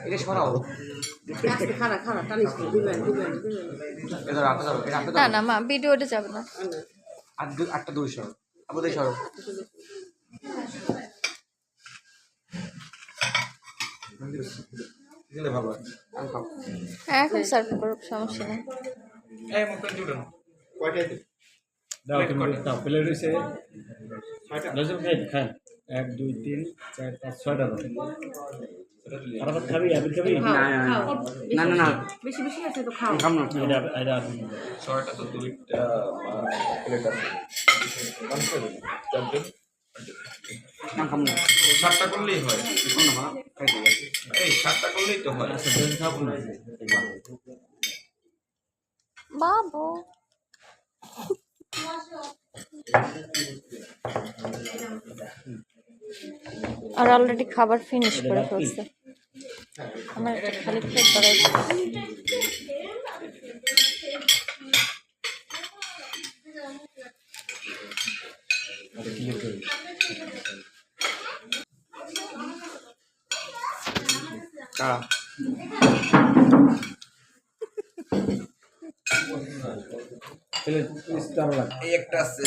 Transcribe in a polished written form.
এটা সরাও খারাপ খারাপ টানিস দিবেন দিবেন না না মা ভিডিওটা যাবে না। আটটা দূর সরো আমাদের সরো দিলে ভালো হয়। আমি খাবো হ্যাঁ এখন সার্ভ করো, সমস্যা নেই। এই মুখে দিবেন কয়টা দাও তুমি দাও প্লেট হইছে 6টা লজম খান 1 2 3 4 5 6টা দাও আবার খাবি আবার খাবি না না না না বেশি বেশি আছে তো খাও। খাম না এটা এটা 6টা তো দুইটা প্লেট আছে চারজন না খাম না 7টা করলেই হয় কোন না খাই দিই এই 7টা করলেই তো হয় আচ্ছা দেন খাবো না বাবু আর অলরেডি খাবার ফিনিশ করে ফেলছে। আমার একটা খালি প্লেট বাড়াই কারা প্লেট ইস্তার এই একটা আছে